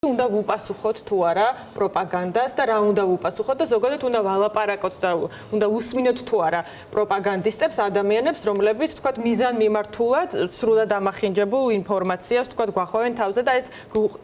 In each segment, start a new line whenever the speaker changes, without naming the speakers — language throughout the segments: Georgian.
უნდა ვუპასუხოთ თუ არა პროპაგანდას და რა უნდა ვუპასუხოთ და ზოგადად უნდა ვალაპარაკოთ და უნდა უსმინოთ თუ არა პროპაგანდისტებს, ადამიანებს, რომლებიც თქვათ მიზანმიმართულად სრულად ამახინჯებულ ინფორმაციას თქვათ გვახოვენ თავზე და ეს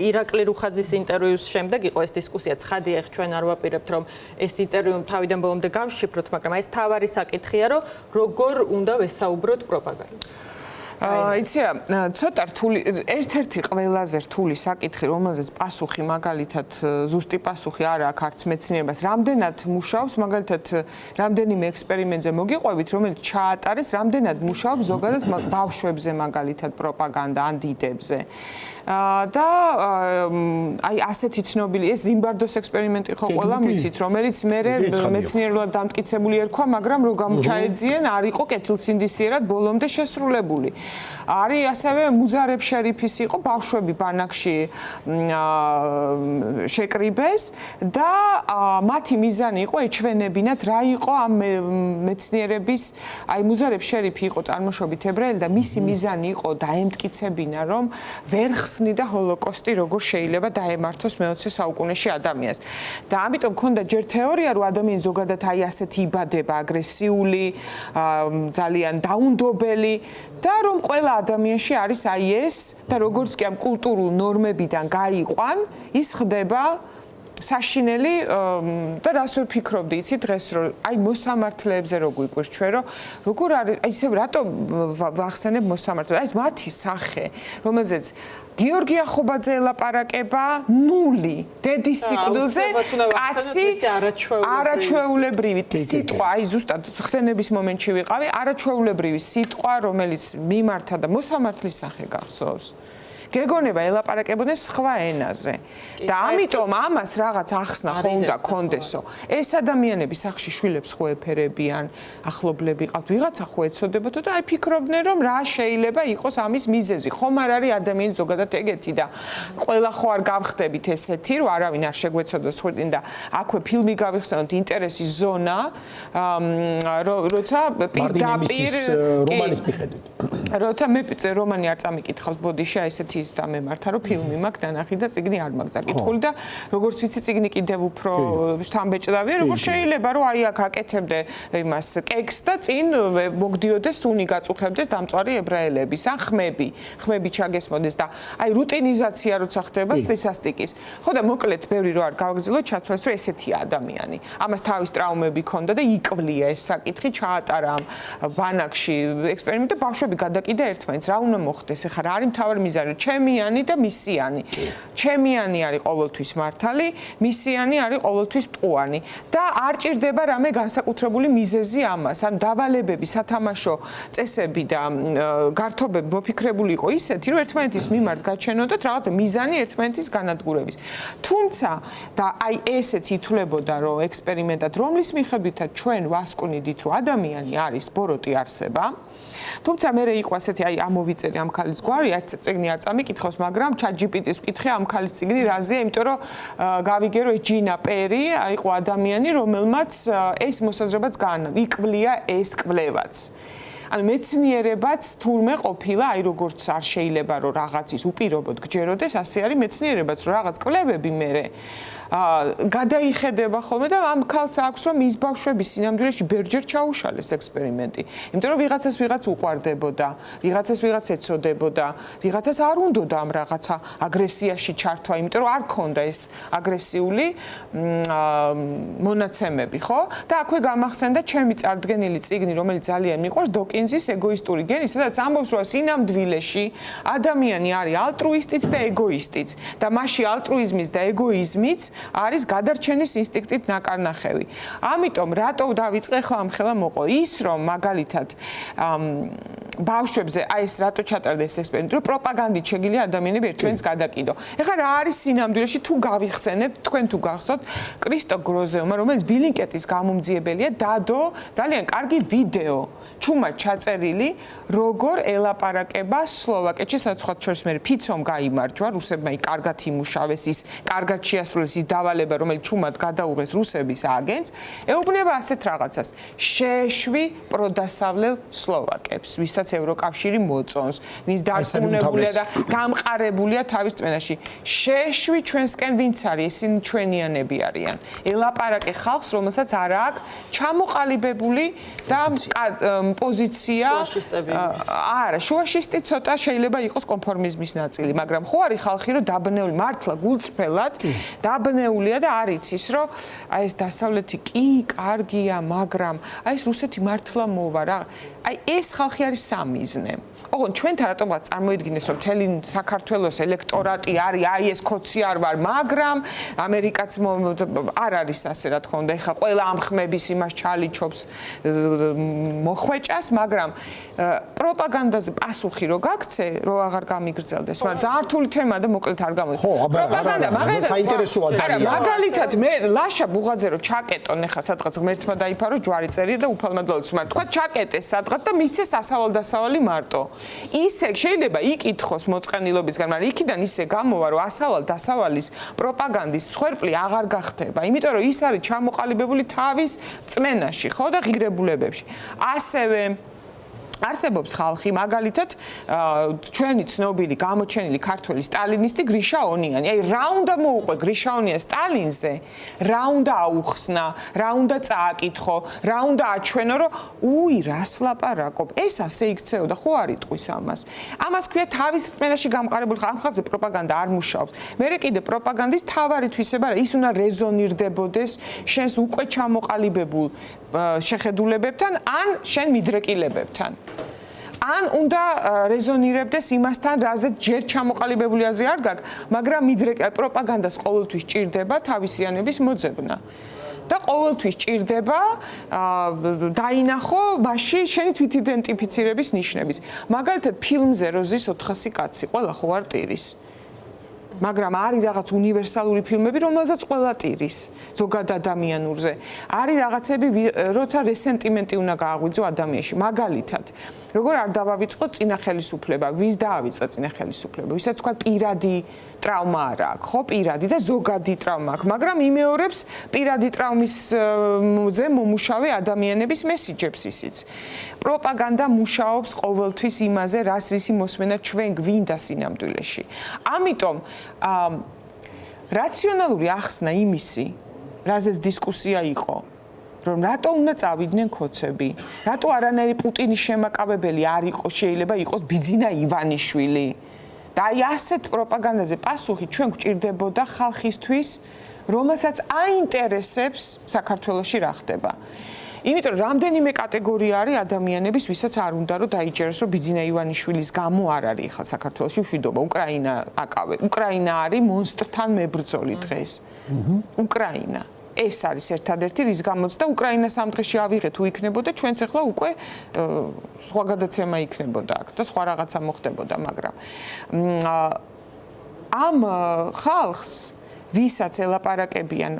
ირაკლი რუხაძის ინტერვიუს შემდეგ იყო ეს დისკუსია ცხადია, ეხ ჩვენ არ ვაპირებთ რომ ეს ინტერვიუ თავიდან ბოლომდე გავშიფროთ, მაგრამ ეს თავარი საკითხია, რომ როგორ უნდა ვესაუბროთ პროპაგანდას.
იცი რა, ცოტა რთული, ერთ-ერთი ყველაზე რთული საკითხი, რომელზეც პასუხი მაგალითად ზუსტი პასუხი არ აქვს არც მეცნიერებას, რამდენად მუშაობს, მაგალითად რამდენიმე ექსპერიმენტზე მოგიყვებით, რომელიც ჩაატარეს, რამდენად მუშაობს ზოგადად ბავშვებზე მაგალითად პროპაგანდა ან დიდებზე. და აი ასეთი ცნობილი ეს ზიმბარდოს ექსპერიმენტი ხო ყველა ვიცით, რომელიც მე მეცნიერულად დამტკიცებული ერქვა, მაგრამ რო გამოჩაეძიენ, არ იყო კეთილსინდისიერად ბოლომდე შესრულებული. არის ასევე მუზარებ შერიფის იყო ბავშვები ბანაკში შეკრიბეს და მათი მიზანი იყო ეჩვენებინათ რა იყო ამ მეცნიერების აი მუზარებ შერიფი იყო წარმოშობით ებრაელი და მისი მიზანი იყო დაემტკიცებინა რომ ვერ ხსნიდა ჰოლოკოსტი როგორ შეიძლება დაემართოს მე-20 საუკუნეში ადამიანს და ამიტომ ქონდა ჯერ თეორია რომ ადამიანი ზოგადად აი ასეთი იბადება აგრესიული ძალიან დაუნდობელი და რომ ყველა ადამიანში არის აი ეს და როგორც კი ამ კულტურულ ნორმებიდან გაიყვან, ის ხდება საშინელი და რას ვერ ფიქრობდი, იცი დღეს რომ აი მოსამართლეებზე რო გვიყვირს ჩვენ რომ როგორ არის აი ისე რატო ვახსენებ მოსამართლეებს, აი მათი სახე, რომელზეც გიორგი ახობაძე ელაპარაკება ნული დედის სიკვდილზე კაცი არაჩვეულებრივი სიტყვა აი ზუსტად ხსენების მომენტში ვიყავი არაჩვეულებრივი სიტყვა რომელიც მიმართა და მოსამართლის სახე გახსოვს გეგონება ელაპარაკებოდნენ სხვა ენაზე და ამიტომ ამას რაღაც ახსნა ხო უნდა კონდესო ეს ადამიანები სახში შვილებს ხო ეფერებიან ახლობლები ყავთ ვიღაცა ხო ეცოდებოდო და აი ფიქრობდნენ რომ რა შეიძლება იყოს ამის მიზეზი ხომ არ არის ადამიანი ზოგადად ეგეთი და ყველა ხო არ გავხდებით ესეთი რომ არავინ არ შეგვეცოდოს ხუთინ და აქვე ფილმი გავიხსენოთ ინტერესის ზონა როცა პირდაპირ
რომანის მიხედვით
როცა მე რომანი არ წამიკითხავს ბოდიში აი ესეთი ის დამემართა რომ ფილმი მაქვს დანახი და წიგნი არ მაქვს დაკითხული და როგორც ვიცი წიგნი კიდევ უფრო შთამბეჭდავია როგორ შეიძლება რომ აი აქ აკეთებდე იმას კექს და წინ მოგდიოდეს სუნი გაწუხებდეს დამწვარი ებრაელების ან ხმები ჩაგესმოდეს და აი რუტინიზაცია როცა ხდება სისასტიკის ხო და მოკლედ ბევრი რო არ გავაგრძელო ჩათვალეს რომ ესეთია ადამიანი ამას თავის ტრაუმები ქონდა და იკვლია ეს საკითხი ჩაატარა ამ ბანაკში ექსპერიმენტი და ბავშვები გადაკიდა ერთმანეთს რა უნდა მოხდეს ეხლა რა არის მთავარი მიზანი ჩემიანი და მისიანი. ჩემიანი არის ყოველთვის მართალი, მისიანი არის ყოველთვის მტყუანი და არ ჭირდება რამე განსაკუთრებული მიზეზი ამას. ან დავალებები, სათამაშო წესები და გართობები მოფიქრებული იყო ისეთი, რომ ერთმანეთის მიმართ გაჩენოდათ რაღაცა მიზანი ერთმანეთის განადგურების. თუმცა და აი ესეც ითვლებოდა რომ ექსპერიმენტად რომლის მიხედვითაც ჩვენ ვასკვნიდით რომ ადამიანი არის ბოროტი არსება თუმცა მე იყო ასეთი აი ამოვიწერე ამ ქალის გვარი არც წიგნი არ წამიკითხავს მაგრამ ChatGPT-ს ვკითხე ამ ქალის წიგნი რაზეა იმიტომ რომ გავიგე რომ ჯინა პერი აიყო ადამიანი რომელმაც ეს მოსაზრებაც იკვლია ეს კვლევაც ანუ მეცნიერებაც თურმე ყოფილა აი როგორც არ შეიძლება რომ რაღაცის უპირობოდ გჯეროდეს ასე არის მეცნიერებაც რომ რაღაც კვლევები მერე გადაიხედება ხოლმე და ამ ქალს აქვს რომ ის ბავშვები სინამდვილეში ბერჯერ ჩაუშალეს ექსპერიმენტი. იმიტომ რომ ვიღაცას ვიღაც უყვარდებოდა, ვიღაცას ვიღაც ეცოდებოდა, ვიღაცას არ უნდოდა ამ რაღაცა აგრესიაში ჩართვა, იმიტომ რომ არ ქონდა ეს აგრესიული მონაცემები, ხო? და აქვე გამახსენდა ჩემი წარდგენილი წიგნი, რომელიც ძალიან მიყვარს, დოკინზის ეგოისტური გენი, სადაც ამბობს რომ სინამდვილეში ადამიანი არის ალტრუისტიც და ეგოისტიც და მასში ალტრუიზმის და ეგოიზმის არის გადარჩენის ინსტინქტით ნაკარნახევი. ამიტომ რატო დავიწყე ხლა ამ ხელა მოყო ის რომ მაგალითად ბავშვებზე აი ეს რატო ჩატარდა ეს ექსპერიმენტი რომ პროპაგანდით შეგიძლია ადამიანები ერთმანეთს გადაკიდო. ეხლა რა არის სინამდვილეში თუ გავიხსენებთ თქვენ თუ გახსოვთ კრისტო გროზეუმა რომელიც ბილინკეტის გამომძიებელია დადო ძალიან კარგი ვიდეო ჩუმად ჩაწერილი, როგორ ელაპარაკება სლოვაკეთში, სადაც სხვა შორის მე ფიცომ გაიმარჯვა, რუსებმა კარგად იმუშავეს, ის კარგად შეასრულეს ის დავალება, რომელიც ჩუმად გადაუღეს რუსების აგენტს, ეუბნება ასეთ რაღაცას. შეშვი პროდასავლელ სლოვაკებს, ვისაც ევროკავშირი მოწონს, ვინც დარწმუნებულია და გამყარებულია თავის წმენაში. შეშვი ჩვენსკენ ვინც არის, ისინი ჩვენიანები არიან. ელაპარაკე ხალხს, რომელსაც არ აქვს ჩამოყალიბებული და პოზიცია. არა, შუაშისტი ცოტა შეიძლება იყოს კონფორმიზმის ნაწილი, მაგრამ ხო არის ხალხი, რომ დაბნეული მართლა გულწრფელად დაბნეულია და არ იცის, რომ აი ეს დასავლეთი კი კარგია, მაგრამ აი ეს რუსეთი მართლა მოვა რა. აი ეს ხალხი არის სამიზნე. ოღონდ ჩვენთან რატომღაც წარმოიდგინეს, რომ მთელი საქართველოს ელექტორატი არის, აი ეს ქოცი არ ვარ, მაგრამ ამერიკაც არ არის ასე რა თქმა უნდა, ეხლა ყველა ამ ხმების იმას ჩალიჩობს მოხვეჭას, მაგრამ პროპაგანდაზე პასუხი რო გაქცე, რო აღარ გამიგრძელდეს, მაგრამ ძალიან რთული თემაა და მოკლედ არ გამოდის.
პროპაგანდა, მაგალითად საინტერესოა ძალიან.
მაგალითად მე ლაშა ბუღაძე რო ჩაკეტონ ეხლა სადღაც ღმერთმა დაიფარო ჯვარი წერია და უფალმა დოლოს, მაგრამ თქვა ჩაკეტეს სადღაც და მისცე სასავალ-დასავალი მარტო. ისე შეიძლება იკითხოს მოწყენილობისგან, მაგრამ იქიდან ისე გამოვა, რომ ასავალ-დასავალის პროპაგანდის მსხვერპლი აღარ გახდება, იმიტომ რომ ის არის ჩამოყალიბებული თავის წმენაში, ხო და ღირებულებებში. ასევე არსებობს ხალხი, მაგალითად, ჩვენი ცნობილი გამოჩენილი ქართველი სტალინისტი გრიშა ონიანი. აი, რა უნდა მოუყვე გრიშა ონიანს სტალინზე, რა უნდა აუხსნა, რა უნდა წააკითხო, რა უნდა აჩვენო, რომ უი, რას ლაპარაკობ. ეს ასე იქცეოდა, ხო არ იტყვის ამას. ამას ქვია თავის წმენაში გამყარებული ხალხი, ამ ხალხზე პროპაგანდა არ მუშაობს. მერე კიდე პროპაგანდის თავარი თვისება რა, ის უნდა რეზონირდებოდეს შენს უკვე ჩამოყალიბებულ შეხედულებებთან ან შენ მიდრეკილებებთან. ან უნდა რეზონირებდეს იმასთან, რაზეც ჯერ ჩამოყალიბებული აზრი არ გაქვს, მაგრამ პროპაგანდას ყოველთვის ჭირდება თავისიანების მოძებნა. და ყოველთვის ჭირდება დაინახო მასში შენი თვითიდენტიფიცირების ნიშნების. მაგალითად, ფილმზე როზის 400 კაცი, ყველა ხო არ ტირის. მაგრამ არის რაღაც უნივერსალური ფილმები, რომელზეც ყველა ტირის, ზოგად ადამიანურზე. არის რაღაცები, როცა რესენტიმენტი უნდა გააღვიძო ადამიანში. მაგალითად, როგორ არ დავავიწყო წინა ხელისუფლება, ვის დაავიწყა წინა ხელისუფლება, ვისაც თქვა პირადი ტრავმა არ აქვს, ხო, პირადი და ზოგადი ტრავმა აქვს, მაგრამ იმეორებს პირადი ტრავმისზე მომუშავე ადამიანების მესიჯებს ისიც. პროპაგანდა მუშაობს ყოველთვის იმაზე, რას ისი მოსმენა ჩვენ გვინდა სინამდვილეში. ამიტომ რაციონალური ახსნა იმისი, რაზეც დისკუსია იყო, რომ რატო უნდა წავიდნენ ქოცები, რატო არანაირი პუტინის შემაკავებელი არ იყო, შეიძლება იყოს ბიძინა ივანიშვილი. და აი ასეთ პროპაგანდაზე პასუხი ჩვენ გვჭირდებოდა ხალხისთვის, რომელსაც აინტერესებს საქართველოში რა ხდება. იმიტომ რომ რამდენიმე კატეგორია არის ადამიანების, ვისაც არ უნდა რომ დაიჯეროს, რომ ბიძინა ივანიშვილის გამო არ არის ხა საქართველოში მშვიდობა. უკრაინა აკავე. უკრაინა არის მონსტრთან მებრძოლი დღეს. უკრაინა. ეს არის ერთადერთი რის გამოც და უკრაინას ამ დღეში ავიღეთ თუ იქნებოდა ჩვენც ახლა უკვე სხვა გადაცემა იქნებოდა აქ და სხვა რაღაცა მოხდებოდა, მაგრამ ამ ხალხს ვისაც ელაპარაკებიან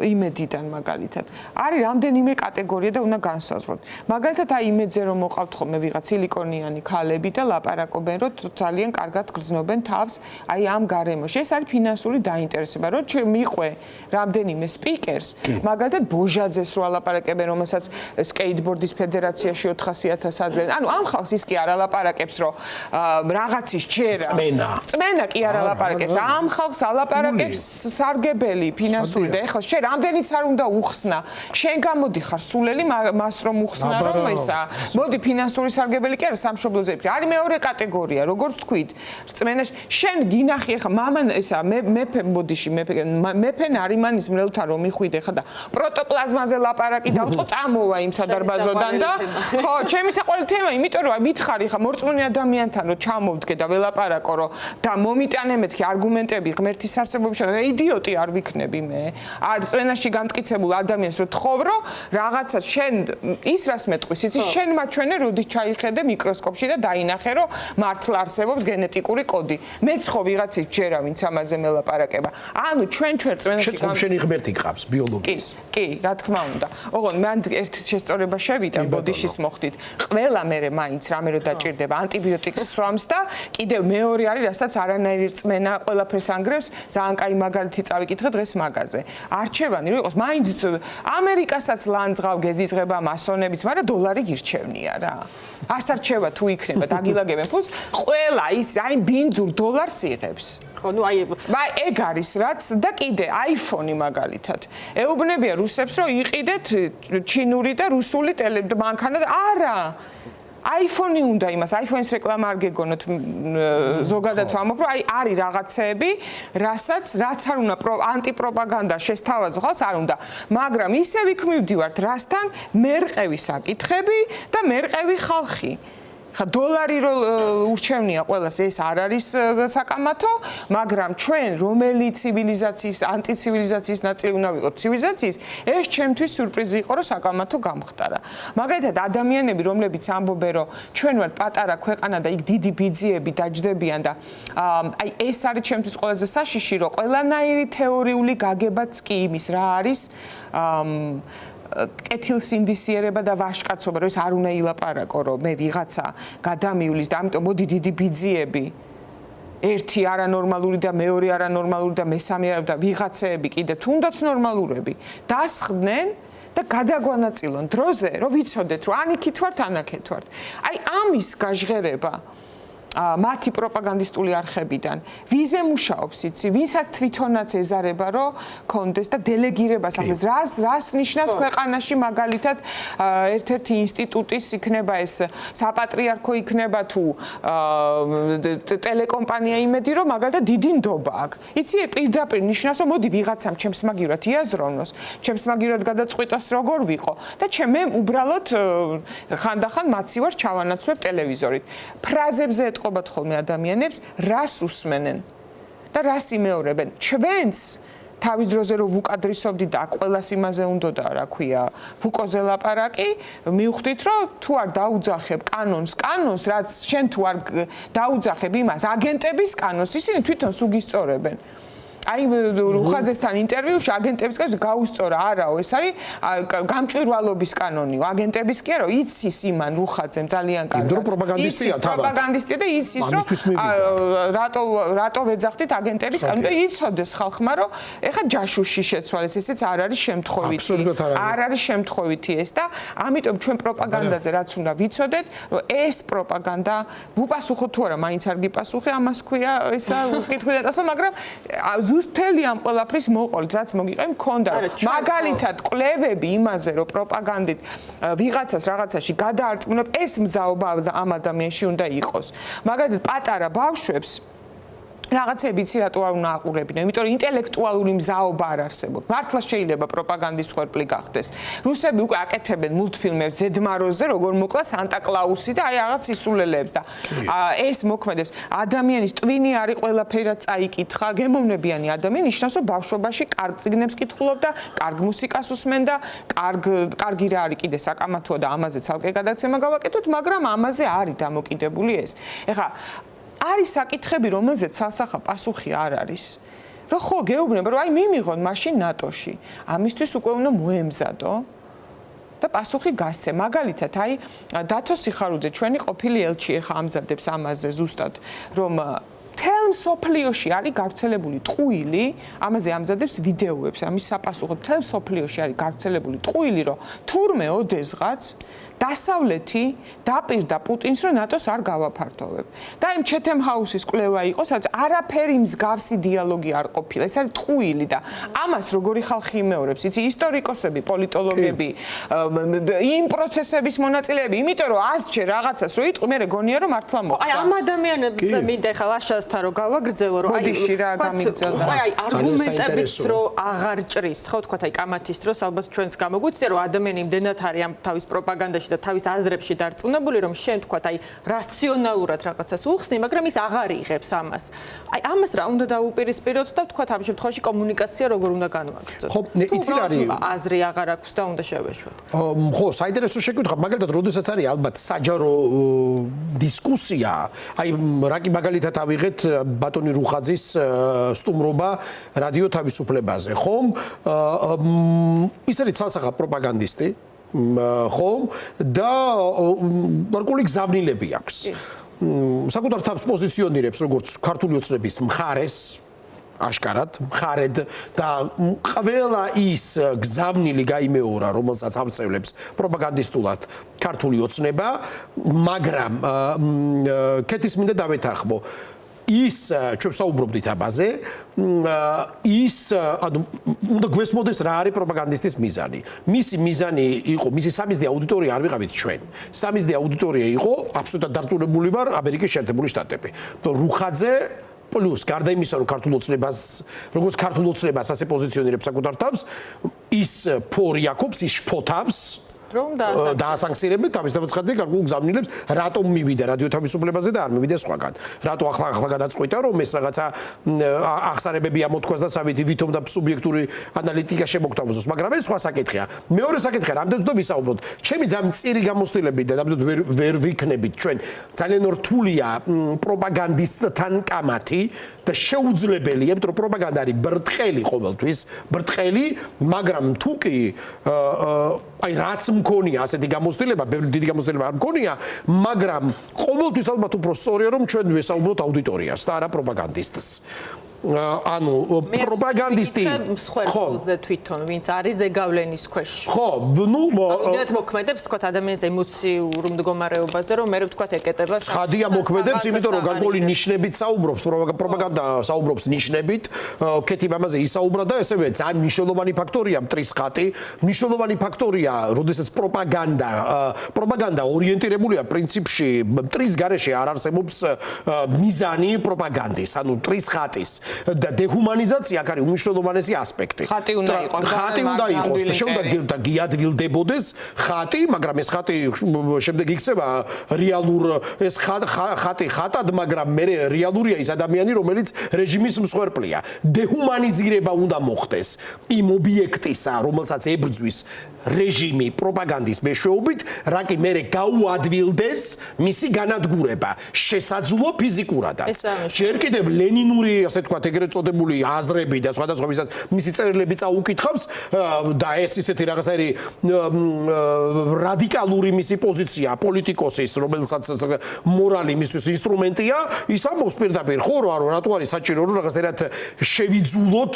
იმედიდან მაგალითად არის რამდენიმე კატეგორია და უნდა განსაზღვროთ. მაგალითად აი იმედზე რომ მოყავთ ხოლმე ვიღაც სილიკონიანი ქალები და ლაპარაკობენ რომ ძალიან კარგად გრძნობენ თავს აი ამ გარემოში. ეს არის ფინანსური დაინტერესება, რომ მიყვე რამდენიმე სპიკერს, მაგალითად ბოჟაძეს რო ალაპარაკებენ, რომელსაც სკეიტბორდის ფედერაციაში 400,000 აძლევენ. ანუ ამ ხალხს ის კი არ ალაპარაკებს, რომ რაღაცის ჯერა. წმენა კი არ ალაპარაკებს. ამ ხალხს ალაპარაკებს სარგებელი ფინანსური და ეხლა შენ რამდენიც არ უნდა უხსნა შენ გამოდი ხარ სულელი მას რომ უხსნა რომ ესა მოდი ფინანსური სარგებელი კი არა სამშობლოზე არის მეორე კატეგორია როგორც თქვით რწმენაში შენ გინახი ეხლა მამან ესა მეფე მოდიში მეფე ნარიმანის მრევლთან რომ მიხვიდე ხა და პროტოპლაზმაზე ლაპარაკი დავწყო წამოვა იმ სადარბაზოდან და ხო ჩემი საყვარელი თემა იმიტომ რომ მითხარი ხა მორწმუნე ადამიანთან რომ ჩამოვდგე და ველაპარაკო რომ და მომიტანე მეთქი არგუმენტები ღმერთის არსებობისა იდიოტი არ ვიქნები მე. წვენაში გამტკიცებულ ადამიანს რო თხოვრო, რაღაცა შენ ის რას მეტყვის, იცი შენ მაჩვენე როდის ჩაიხედე მიკროსკოპში და დაინახე რომ მართლა არსებობს გენეტიკური კოდი. მეც ხო ვიღაცის ჯერა ვინც ამაზე მელაპარაკება. ანუ ჩვენ წვენაში
შენი ღმერთი გყავს ბიოლოგიის.
კი, რა თქმა უნდა. ოღონ მან ერთ შესწორება შევიდა ბოდიშის მოხდით. ყველა მერე მაინც რამე რო დაჭირდება ანტიბიოტიკის სვამს და კიდევ მეორე არის, რასაც არანაირი რწმენა ყველაფერს ანგრევს, ძალიან კაი მაგალითი წავიკითხე დღეს მაგაზე. არჩევანი რო იყოს, მაინც ამერიკასაც ლანძღავ გეზიზღება მასონებიც, მაგრამ დოლარი გირჩევნია რა. ასარჩევა თუ იქნება დაგილაგებენ ფულს, ყველა ის აი ბინძურ დოლარს იღებს.
ხო, ნუ აი
ეგ არის რაც და კიდე iPhone-ი მაგალითად. ეუბნებია რუსებს რომ იყიდეთ ჩინური და რუსული მანქანა და არა. iPhone-ი უნდა იმას, iPhone-ის რეკლამა არ გეგონოთ ზოგადად ვამბობ, რომ აი არის რაღაცეები, რაც არ უნდა ანტიპროპაგანდა შესთავაზო ხალხს არ უნდა, მაგრამ ისე ვიქმნივდივართ რასთან მერყევი საკითხები და მერყევი ხალხი. ხა დოლარი რო ურჩევნია ყველას ეს არ არის საკამათო, მაგრამ ჩვენ რომელი ცივილიზაციის ანტიცივილიზაციის ნაწილი უნდა ვიყოთ ცივილიზაციის, ეს ჩემთვის სიურპრიზი იყო რომ საკამათო გამხდარა. მაგალითად ადამიანები რომლებიც ამბობენ რომ ჩვენ ვართ პატარა ქვეყანა და იქ დიდი ბიძიები დაჯდებიან და აი ეს არის ჩემთვის ყველაზე საშიში რომ ყველანაირი თეორიული გაგებაც კი იმის რა არის კეთილსინდისიერება და ვაშკაცობა, რომ ეს არ უნდა ილაპარაკო, რომ მე ვიღაცა გადამივლის და ამიტომ მოდი დიდი ბიძიები ერთი არანორმალური და მეორე არანორმალური და მესამე და ვიღაცეები კიდე თუნდაც ნორმალურები დასხდნენ და გადაგვანაწილონ დროზე, რომ ვიცოდეთ, რომ ან იქით ვართ, ან აქეთ ვართ. აი ამის გაჟღერება მათი პროპაგანდისტული არხებიდან ვიზე მუშაობს იცი ვისაც თვითონაც ეზარება რომ კონდეს და დელეგირებას ახლა რას ნიშნავს ქვეყანაში მაგალითად ერთ-ერთი ინსტიტუტის იქნება ეს საპატრიარქო იქნება თუ ტელეკომპანია იმედი რომ მაგალითად დიდი ნდობა აქვს იცი პირდაპირ ნიშნავს რომ მოდი ვიღაცამ ჩემს მაგივრად იაზროვნოს ჩემს მაგივრად გადაწყვიტოს როგორ ვიყო და მე უბრალოდ ხანდახან მაცი ვარ ჩავანაცვლებ ტელევიზორით ფრაზებზე ეთყობათ ხოლმე ადამიანებს რას უსმენენ და რას იმეორებენ ჩვენს თავის დროზე რომ ვუკადრისობდი და ყველას იმაზე უნდოდა რა ქვია ფუკოზე ლაპარაკი მივხვდით რომ თუ არ დაუძახებ კანონს რაც შენ თუ არ დაუძახებ იმას აგენტების კანონს ისინი თვითონ სუგისწორებენ აი რუხაძესთან ინტერვიუში აგენტების კანონს გაუსწორა არაო ეს არის გამჭვირვალობის კანონიო აგენტების კი არა იცის იმან რუხაძემ ძალიან კარგად პროპაგანდისტია და იცის რომ რატო ვეძახდით აგენტების კანონი და იცოდეს ხალხმა რომ ეხა ჯაშუში შეცვალეს ესეც არ არის შემთხვევითი ეს და ამიტომ ჩვენ პროპაგანდაზე რაც უნდა ვიცოდეთ რომ ეს პროპაგანდა უპასუხოთ თუ არა მაინც არ გიპასუხე ამას ქვია ესა უკითხვი დაწესდა მაგრამ ზუსტელი ამ ყველაფრის მოყოლით რაც მოგიყევი მქონდა მაგალითად კვლევები იმაზე რომ პროპაგანდით ვიღაცას რაღაცაში გადაარწმუნებ ეს მზაობა ამ ადამიანში უნდა იყოს მაგალითად პატარა ბავშვებს რაღაცები იცი რატო არ უნდა აყურებინო იმიტომ რომ ინტელექტუალური მზაობა არ არსებობს მართლა შეიძლება პროპაგანდის ხვერპლი გახდეს რუსები უკვე აკეთებენ მულტფილმებს ზედმაროზე როგორ მოკლა სანტა-კლაუსი და აი რაღაც ისულელებს და ეს მოქმედებს ადამიანის ტვინი არის ყველაფერი რაც წაიკითხა გემოვნებიანი ადამიანი ნიშნავს რომ ბავშვობაში კარგ წიგნებს კითხულობდა კარგ მუსიკას უსმენდა კარგი რა არის კიდე საკამათოა და ამაზე ცალკე გადაცემა გავაკეთოთ მაგრამ ამაზე არის დამოკიდებული ეს ეხლა არის საკითხები, რომელზეც სასახა პასუხი არ არის. რომ ხო გეუბნება, რომ აი მიმიღონ მაშინ ნატოში. ამისთვის უკვე უნდა მოემზადო და პასუხი გასცე. მაგალითად, აი დათო სიხარუძე, ჩვენი ყოფილი ელჩი ეხა ამზადებს ამაზე ზუსტად, რომ თელ სოფლიოში არის გავრცელებული ტყუილი, ამაზე ამზადებს ვიდეოებს, ამის sapasუხოდ თელ სოფლიოში არის გავრცელებული ტყუილი, რომ თურმე ოდესღაც დასავლეთი დაპირდა პუტინს, რომ ნატოს არ გავაფართოვებ. და იმ ჩეთემ ჰაუსის კვლევა იყო, სადაც არაფერი მსგავსი დიალოგი არ ყოფილა. ეს არის ტყუილი და ამას როგორი ხალხი იმეორებს, იცი, ისტორიკოსები, პოლიტოლოგები, იმ პროცესების მონაწილეები, იმიტომ რომ ასჯერ რაღაცას რო იტყვი, მე გონია რომ მართლა მოხდა.
აი ამ ადამიანებს მინდა ხა ლაშასთან რომ გავაგრძელო, რომ
მოდიში რა გამიგრძელდა.
აი არგუმენტებიც რომ აღარ ჭრის, ხო თქვა აი კამათის დროს ალბათ ჩვენს გამოგვიცდია რომ ადამიანი იმდენად არის ამ თავის პროპაგანდაში და თავის აზრებში დარწმუნებული რომ შენ თქვა აი რაციონალურად რაღაცას უხსნი, მაგრამ ის აღარ იღებს ამას. აი ამას რა უნდა დაუპირისპიროთ და თქვა ამ შემთხვევაში კომუნიკაცია როგორ უნდა განვაგრძელოთ.
ხო, იცი რა არის?
აზრი აღარ აქვს და უნდა შევეშვათ.
ხო, საინტერესო შეკითხვა, მაგალითად, როდესაც არის ალბათ საჯარო დისკუსია, აი რა კი მაგალითად ავიღეთ ბატონი რუხაძის სტუმრობა რადიო თავისუფლებაზე, ხომ? ის არის ცალსახად პროპაგანდისტი, ხომ? და გარკვეული გზავნილები აქვს. საკუთარ თავს პოზიციონირებს როგორც ქართული ოცნების მხარეს აშკარად მხარედ და ყველა ის გზავნილი გაიმეორა, რომელსაც ავწევლებს პროპაგანდისტულად ქართული ოცნება, მაგრამ კეთისმინდა დავეთანხმო ის ჩვენ საუბრობდით ამაზე, ის ანუ უნდა გვესმოდეს რა არის პროპაგანდისტის მიზანი. მისი მიზანი იყო, მისი სამიზნე აუდიტორია არ ვიყავით ჩვენ. სამიზნე აუდიტორია იყო აბსოლუტურად დარწმუნებული ვარ ამერიკის შეერთებული შტატები. რუხაძე პლუს გარდა იმისა, რომ ქართულ ოცნებას, როგორც ქართულ ოცნებას ასე პოზიციონირებს საკუთარ თავს, ის ფორიაკობს, ის შფოთავს რომ დაასანქცირებენ თავისთავად ხდება გარკვეულ გზავნილებს, რატომ მივიდა რადიო თავისუფლებაზე და არ მივიდა სხვაგან. რატო ახლა გადაწყვიტა რომ ეს რაღაცა ახსარებები ამოთქვას და წავიდი ვითომ და სუბიექტური ანალიტიკა შემოგთავაზოს, მაგრამ ეს სხვა საკითხია. მეორე საკითხია, რამდენად უნდა ვისაუბროთ. ჩემი ძალიან მწირი გამოცდილები და რამდენად ვერ ვიქნებით ჩვენ. ძალიან რთულია პროპაგანდისტთან კამათი და შეუძლებელია, რომ პროპაგანდა არის ბრტყელი ყოველთვის, ბრტყელი, მაგრამ თუ კი აი რაც მქონია ასეთი გამოცდილება, ბევრი დიდი გამოცდილება არ მქონია, მაგრამ ყოველთვის ალბათ უფრო სწორია რომ ჩვენ ვესაუბროთ აუდიტორიას და არა პროპაგანდისტს. ანუ პროპაგანდისტი
ხო თვითონ ვინც არის ზეგავლენის ქვეშ.
ხო, ნუ
იმედად მოქმედებს თქვა ადამიანის ემოციურ მდგომარეობაზე, რომ მე ვთქვა ეკეტება.
ცხადია მოქმედებს, იმიტომ რომ გარკვეული ნიშნებით საუბრობს, პროპაგანდა საუბრობს ნიშნებით, კეთი მამაზე ისაუბრა და ესევე ძალიან მნიშვნელოვანი ფაქტორია მტრის ხატი, მნიშვნელოვანი ფაქტორია, როდესაც პროპაგანდა ორიენტირებულია პრინციპში მტრის გარეშე არ არსებობს მიზანი პროპაგანდის, ანუ მტრის ხატის და დეჰუმანიზაცია აქ არის უმნიშვნელოვანესი ასპექტი.
ხატი უნდა იყოს
და შეუდა გიადვილდებოდეს ხატი, მაგრამ ეს ხატი შემდეგ იქცევა რეალურ ეს ხატი ხატად, მაგრამ მე რეალურია ის ადამიანი, რომელიც რეჟიმის მსხვერპლია. დეჰუმანიზირება უნდა მოხდეს იმ ობიექტისა, რომელსაც ებრძვის რეჟიმი პროპაგანდის მეშვეობით, რა კი მე გაუადვილდეს მისი განადგურება, შესაძლო ფიზიკურადაც. ჯერ კიდევ ლენინური ასე თქვა ეგრეთ წოდებული აზრები და სხვადასხვა ვისაც მისი წერილები წაუკითხავს და ეს ისეთი რაღაც არის რადიკალური მისი პოზიცია პოლიტიკოსის, რომელსაც მორალი მისთვის ინსტრუმენტია, ის ამბობს პირდაპირ ხო რომ რატო არის საჭირო რომ რაღაცერად შევიძულოთ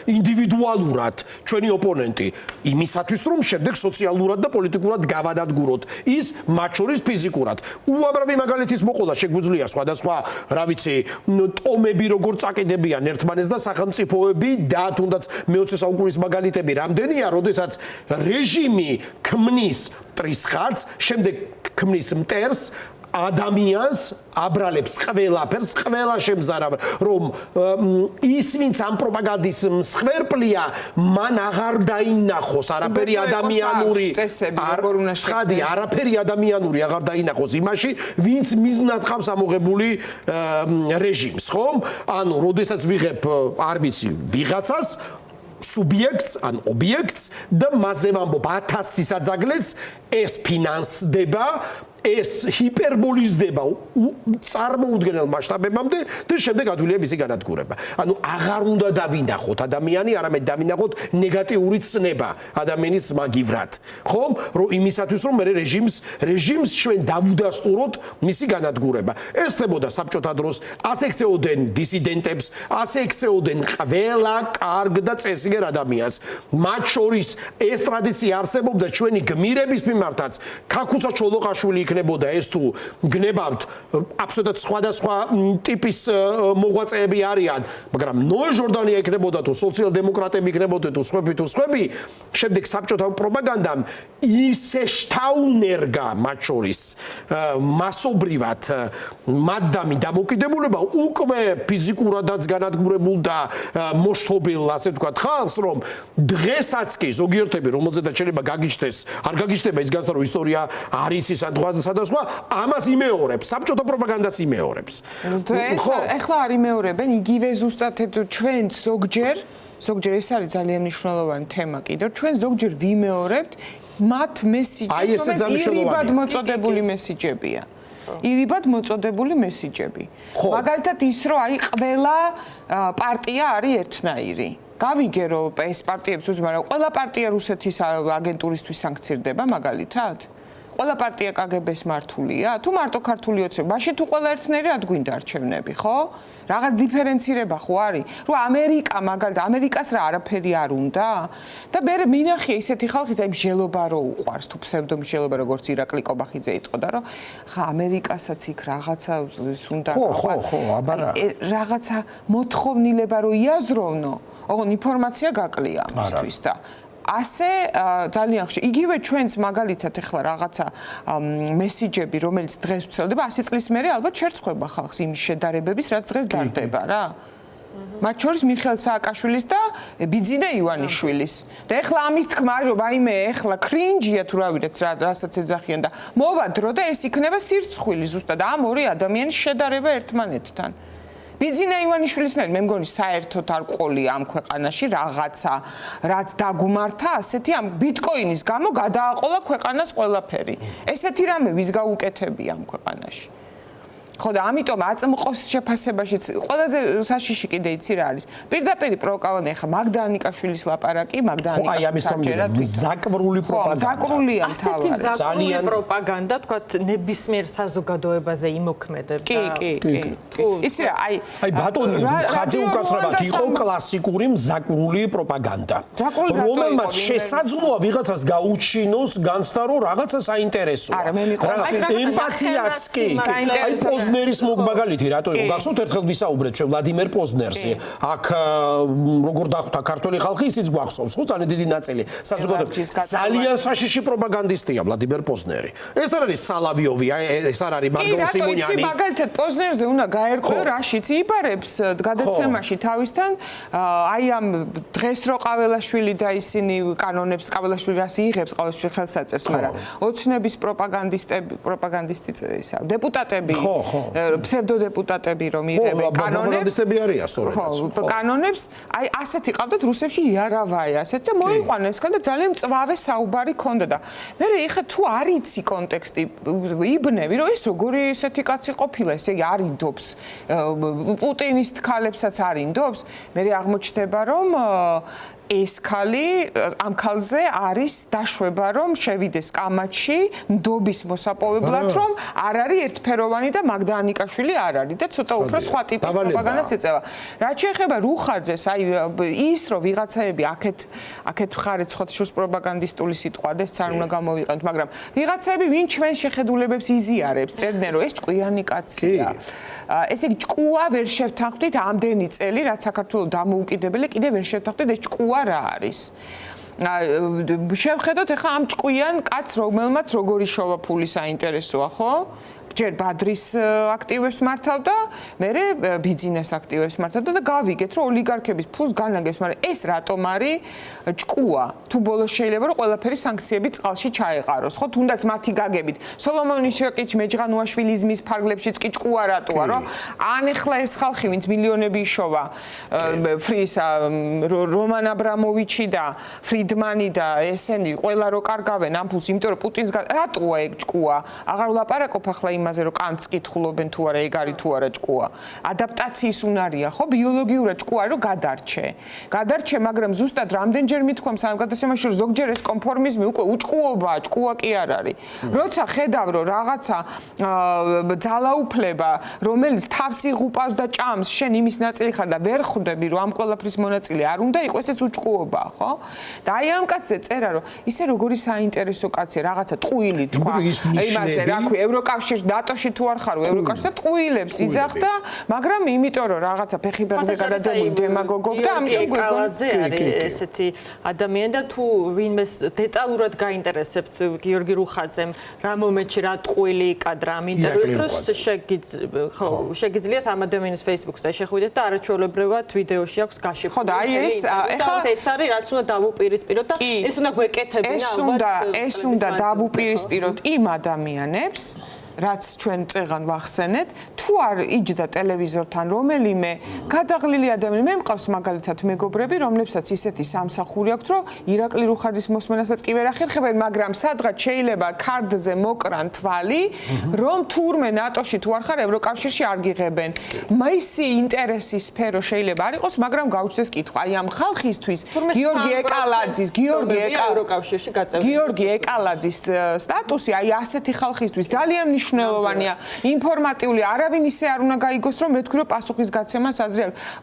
ინდივიდუალურად ჩვენი ოპონენტი იმისათვის რომ შემდეგ სოციალურად და პოლიტიკურად გავადადგუროთ ის მათ შორის ფიზიკურად. უამრავი მაგალითის მოყოლა შეგვიძლია სხვადასხვა რა ვიცი ტომები როგორ წაკიდებიან ერთმანეთს და სახელმწიფოები და თუნდაც მე-20 საუკუნის მაგალითები რამდენია, როდესაც რეჟიმი ქმნის მტრის ხატს, შემდეგ ქმნის მტერს, ადამიანს აბრალებს ყველაფერს, ყველა შემზარავ, რომ ის ვინც ამ პროპაგანდის მსხვერპლია, მან აღარ დაინახოს არაფერი ადამიანური, არაფერი ადამიანური აღარ დაინახოს იმაში, ვინც მიზნად ყავს ამოღებული რეჟიმს, ხომ? ანუ, როდესაც ვიღებ, არ ვიცი, ვიღაცას სუბიექტს ან ობიექტს და მასზე ვამბობ 1000 სისაძაგლეს, ეს ფინანსდება, ეს ჰიპერბოლიზდება წარმოუდგენელ მასშტაბებამდე და შემდეგ ადვილია მისი განადგურება. ანუ აღარ უნდა დავინახოთ ადამიანი, არამედ დავინახოთ ნეგატიური ცნება ადამიანის მაგივრად. ხომ? რომ იმისათვის რომ მე რეჟიმს ჩვენ დავუდასტუროთ მისი განადგურება. ეს ხდებოდა საბჭოთა დროს, ასე ექცეოდნენ დისიდენტებს, ასე ექცეოდნენ ყველა კარგ და წესიერ ადამიანს. მათ შორის ეს ტრადიცია არსებობდა ჩვენი გმირების მიმართაც. ქაქუცა ჩოლოყაშვილი იქნებოდა ეს თუ გნებავთ აბსოლუტურად სხვადასხვა ტიპის მოღვაწეები არიან, მაგრამ ნოე ჟორდანია იქნებოდა თუ სოციალ-დემოკრატები იქნებოდა თუ სხვები, შემდეგ საბჭოთა პროპაგანდამ ისე შთაუნერგა მათ შორის მასობრივად მადამი დამოკიდებულება უკვე ფიზიკურადაც განადგურებულ და მოშთობილ, ასე ვთქვათ, ხალხს, რომ დღესაც კი ზოგიერთები, რომელზედაც შეიძლება გაგიჩნდეს, არ გაგიჩნდება ის განსხვავება ისტორია არის ის სხვადასხვა, ამას იმეორებს, საბჭოთა პროპაგანდას იმეორებს.
ეხლა არ იმეორებენ, იგივე ზუსტად ჩვენ ზოგჯერ ეს არის ძალიან მნიშვნელოვანი თემა კიდევ. ჩვენ ზოგჯერ ვიმეორებთ მათ მესიჯებს, რომელიც ირიბად მოწოდებული მესიჯებია. ირიბად მოწოდებული მესიჯები. მაგალითად ის, რომ აი ყველა პარტია არის ერთნაირი. გავიგე რომ ეს პარტიებს უძმა, მაგრამ ყველა პარტია რუსეთის აგენტურისთვის სანქცირდება მაგალითად? ყველა პარტია კგბ-ს მართულია? თუ მარტო ქართული ოცნება, მაშინ თუ ყველა ერთნაირი რად გვინდა არჩევნები, ხო? რაღაც დიფერენცირება ხო არის? რომ ამერიკა მაგალითად, ამერიკას რა არაფერი არ უნდა? და მე მინახია ისეთი ხალხის, აი მსჯელობა რო უყვარს, თუ ფსევდომსჯელობა, როგორც ირაკლი კობახიძე იტყოდა, რომ ხა ამერიკასაც იქ რაღაცა უნდა
ხო, აბარა.
რაღაცა მოთხოვნილება რო იაზროვნო, ოღონ ინფორმაცია გაკლია ამისთვის და ასე ძალიან ხშირ იგივე ჩვენს მაგალითად ეხლა რაღაცა მესიჯები რომელიც დღეს ვცელდება 100 წლის მერე ალბათ შერწყება ხალხს იმის შედარებების რაც დღეს დარდება რა მათ შორის მიხეილ სააკაშვილის და ბიძინა ივანიშვილის და ეხლა ამის თქმა რომ აიმე ეხლა კრინჯია თუ რასაც ეძახიან და მოვა დრო და ეს იქნება სირცხვილი ზუსტად ამ ორი ადამიანის შედარება ერთმანეთთან ბიძინა ივანიშვილის მე მგონი საერთოდ არ ყოლია ამ ქვეყანაში რაღაცა რაც დაგუმართა ასეთი ამ ბიტკოინის გამო გადააყოლა ქვეყანას ყველაფერი ესეთი რამე ვის გაუკეთებია ამ ქვეყანაში ხო და ამიტომ აწმყოს შეფასებაშიც ყველაზე საშიში კიდე იცი რა არის პირდაპირ პროვოკავანე ხა მაგდანიკაშვილის ლაპარაკი მაგდანიკაშვილის
ზაკვრული პროპაგანდა
ზაკვრულია
ასეთი ზაკვრული პროპაგანდა თქვათ ნებისმიერ საზოგადოებაზე იმოქმედებდა
კი იცი რა
აი ბატონი ხაძე უკაცრავად იყო კლასიკური ზაკვრული პროპაგანდა რომელმაც შესაძლოა ვიღაცას გაუჩინოს განცდა რომ რაღაცა საინტერესოა რაღაცა ემპათიაც კი აი პოზნერის მაგალითი რატო იყო გახსოვთ ერთხელ ვისაუბრეთ ჩვენ ვლადიმერ პოზნერზე აქ როგორ დახვდა ქართული ხალხი ისიც გვახსოვს ხო ძალიან დიდი ნაწილი საზოგადოების ძალიან საშიში პროპაგანდისტია ვლადიმერ პოზნერი ეს არ არის სალავიოვი ეს არ არის მარგო სიმონიანი
მაგალითად პოზნერზე უნდა გაერკვე რაშიც იბარებს გადაცემაში თავისთან აი ამ დღეს რო ყაველაშვილი და ისინი კანონებს ყაველაშვილი რას იღებს ყაველაშვილი ხელსაწერს მაგრამ ოცნების პროპაგანდისტი დეპუტატები ფსევდოდეპუტატები რომ იღებენ კანონებს კანონებს აი ასეთი ყავდათ რუსებში იარავაი ასეთ და მოიყვანეს და ძალიან მწვავე საუბარი ქონდა და მე ეხა თუ არ იცი კონტექსტი იბნევი რომ ეს როგორი ესეთი კაცი ყოფილა ესე იგი არ ინდობს პუტინის თქალებსაც არ ინდობს მე აღმოჩნდება რომ ეს ხალი ამ ხალზე არის დაშვება რომ შევიდეს კამათში ნდობის მოსაპოვებლად რომ არ არის ერთფეროვანი და მაგდანიკაშვილი არ არის და ცოტა უფრო სხვა ტიპის პროპაგანდას ეწევა. რაც შეეხება რუხაძეს, აი ის რომ ვიღაცაები აქეთ ხარეთ ხოთშოს პროპაგანდისტული სიტყვა და ეს არ უნდა გამოვიყენოთ, მაგრამ ვიღაცაები ვინ ჩვენ შეხედულებებს იზიარებს, წერდნენ რომ ეს ჭკვიანი კაცია. ესე იგი ჭკუა ვერ შევთანხმდით ამდენი წელი რაც საქართველოს დამოუკიდებელი კიდე ვერ შევთანხმდით ეს ჭკუა რა არის. შევხედოთ ახლა ამ ჭკვიან კაცს რომელმაც როგორი შოვა ფული საინტერესოა, ხო? ჯერ ბადრის აქტივებს მართავდა, მერე ბიძინას აქტივებს მართავდა და გავიგეთ რომ ოლიგარქების ფულს განაგებს, მაგრამ ეს რატომ არის ჭკუა? თუ ბოლოს შეიძლება რომ ყველაფერი სანქციები წყალში ჩაეყაროს, ხო? თუნდაც მათი გაგებით. სოლომონ ისაკიჩ მეჯღანუაშვილიზმის ფარგლებშიც კი ჭკუა რატოა, რომ ან ახლა ეს ხალხი ვინც მილიონები იშოვა, ფრისა რომან აბრამოვიჩი და ფრიდმანი და ესენი ყველა რო კარგავენ ამ ფულს, იმიტომ რომ პუტინს რატოა ეგ ჭკუა? აღარ ვლაპარაკობ ახლა იმაზე, რომ კანტს კითხულობენ თუ არა, ეგ არის თუ არა ჭკუა. ადაპტაციის უნარია, ხო, ბიოლოგიურად ჭკუა რომ გადარჩე, მაგრამ ზუსტად რამდენჯერ მithქვამ სამგადასამაში რომ ზოგჯერ ეს კონფორმიზმი უკვე უჭკუობაა, ჭკუა კი არ არის. როცა ხედავ რომ რაღაცა ძალაუფლება, რომელიც თავს იღუპავს და ჭამს, შენ იმის ნაწილი ხარ და ვერ ხვდები რომ ამ ყველაფრის მონაწილე არ უნდა იყოს, ეს უჭკუობაა, ხო? და აი ამ კაცზე წერა რომ ისე როგორი საინტერესო კაცია, რაღაცა ტყუილი თქვა. იმაზე, რა ქვია, ევროკავშირში, ნატოში თუ არ ხარო, ევროკავშირში ტყუილებს იძახდა, მაგრამ იმიტომ რომ რაღაცა ფეხი-ფეხზე გადადებული დემაგოგობდა და ამიტომ
გიგოლაძე არის ესეთი ადამიანი და თუ ვინმეს დეტალურად გაინტერესებთ გიორგი რუხაძემ რა მომენტში რა ტყუილი კადრა ამ ინტერვიუს შეგიძლიათ ამ ადამიანის Facebook-ზე შეხვიდეთ და არაჩვეულებრივად ვიდეოში აქვს გაშიფრებული.
ხო და აი ეს ეხლა
ეს არის რაც უნდა დავუპირისპიროთ და ეს უნდა გვეკეთებინა ალბათ.
ეს უნდა დავუპირისპიროთ იმ ადამიანებს რაც ჩვენ წეღან ვახსენეთ, თუ არ იჯდა ტელევიზორთან რომელიმე გადაღლილი ადამიანი, მე მყავს მაგალითად მეგობრები, რომლებსაც ისეთი სამსახური აქვთ, რომ ირაკლი რუხაძის მოსმენასაც კი ვერ ახერხებენ, მაგრამ სადღაც შეიძლება ქარდზე მოკრან თვალი, რომ თურმე ნატოში თუ არ ხარ, ევროკავშირში არ გიღებენ. მისი ინტერესის სფერო შეიძლება არ იყოს, მაგრამ გაუჩნდეს კითხვა. აი ამ ხალხისთვის გიორგი ეკალაძის სტატუსი, აი ასეთი ხალხისთვის ძალიან მნიშვნელოვანია, ინფორმატიული, არავინ ისე არ უნდა გაიგოს, რომ მე თქვი რომ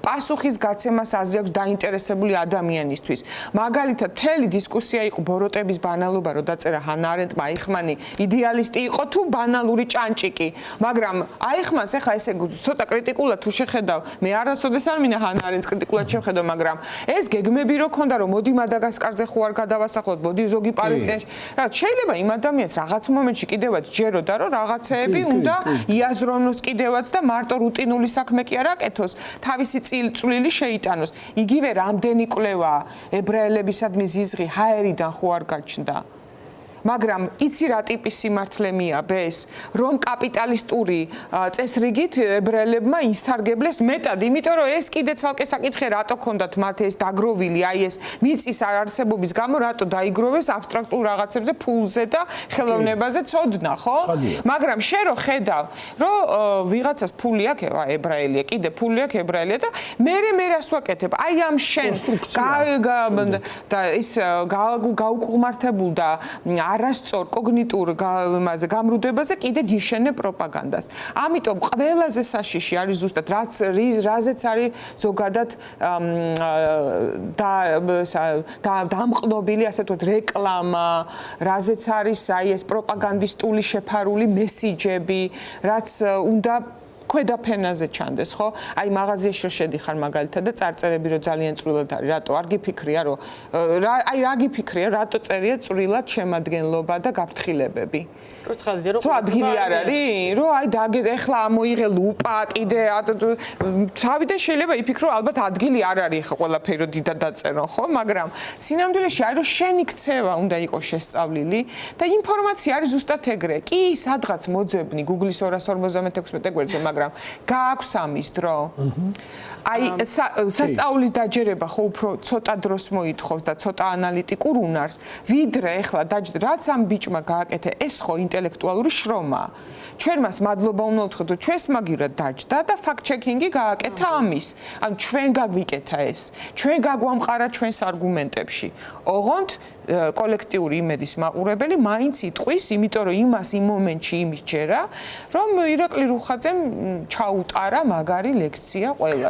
პასუხისგაცემას აზრი აქვს დაინტერესებული ადამიანისთვის. მაგალითად, მთელი დისკუსია იყო ბოროტების ბანალობა, რომ დაწერა ჰანა არენდმა, აიხმანი იდეალისტი იყო თუ ბანალური ჭანჭიკი, მაგრამ აიხმანს ეხა ესე ცოტა კრიტიკულად თუ შეხედავ, მე არასოდეს არ მინდა ჰანა არენდს კრიტიკულად შევხედო, მაგრამ ეს გეგმები რო ქონდა, რომ მოდი მადაგასკარზე ხო არ გადავასახლოთ, მოდი ზოგი პალესტინაში, რა შეიძლება იმ ადამიანს რაღაც მომენტში კიდევაც ჯეროდა, რომ რაღაცეები უნდა იაზრონოს კიდევაც და მარტო რუტინული საქმე კი არ აკეთოს, თავისი წვლილი შეიტანოს. იგივე რამდენი კვლევა ებრაელებისადმი ზიზღი ჰაერიდან ხო არ გაჩნდა. მაგრამ იცი რა ტიპის სიმართლე მიაბეს, რომ კაპიტალისტური წესრიგით ებრაელებმა ისარგებლეს მეტად, იმიტომ რომ ეს კიდე ცალკე საკითხი რატო ქონდათ მათ ეს დაგროვილი, აი ეს მიწის არარსებობის გამო რატო დაიგროვეს აბსტრაქტულ რაღაცებზე, ფულზე და ხელოვნებაზე ცოდნა, ხო? მაგრამ შენ რო ხედავ, რომ ვიღაცას ფული აქვს, ებრაელია, კიდე ფული აქვს ებრაელია და მე რას ვაკეთებ? აი ამ შენ და ის გაუკუღმართებულ და არასწორ კოგნიტურ იმაზე გამრუდებაზე კიდე გიშენე პროპაგანდას. ამიტომ ყველაზე საშიში არის ზუსტად რაზეც არის ზოგადად დამყნობილი, ასე ვთქვათ, რეკლამა, რაზეც არის აი ეს პროპაგანდისტული შეფარული მესიჯები, რაც უნდა ქვედა ფენაზე ჩანდეს, ხო? აი მაღაზიაში რო შედიხარ მაგალითად და წარწერები რო ძალიან წვრილად არის, რატო არ გიფიქრია, რომ აი რა გიფიქრია, რატო წერია წვრილად შემადგენლობა და გაფრთხილებები? რო ადგილი არ არის, რო აი დაგეს ეხლა ამოიღე ლუპა, კიდე თავიდან შეიძლება იფიქრო, ალბათ ადგილი არ არის ხა ყველაფერი დიდად დაწერო, ხო? მაგრამ სინამდვილეში აი რო შენი ქცევა უნდა იყოს შესწავლილი და ინფორმაცია არის ზუსტად ეგრე. კი, სადღაც მოძებნი Google-ის 256 გვერდზე, მაგრამ გააქვს ამის დრო. აი სასწაულის დაჯერება ხო უფრო ცოტა დროს მოითხოვს და ცოტა ანალიტიკურ უნარს, ვიდრე ეხლა რაც ამ ბიჭმა გააკეთა, ეს ხო ინტელექტუალური შრომაა. ჩვენ მას მადლობა უნდა უთხრათ, რომ ჩვენს მაგივრად დაჯდა და ფაქტ ჩეკინგი გააკეთა ამის. ანუ ჩვენ გაგვიკეთა ეს. ჩვენ გაგვამყარა ჩვენს არგუმენტებში. ოღონდ კოლექტიური იმედის მაყურებელი მაინც იტყვის, იმიტომ რომ იმას იმ მომენტში იმის ჯერა, რომ ირაკლი რუხაძემ ჩაუტარა მაგარი ლექცია ყველას.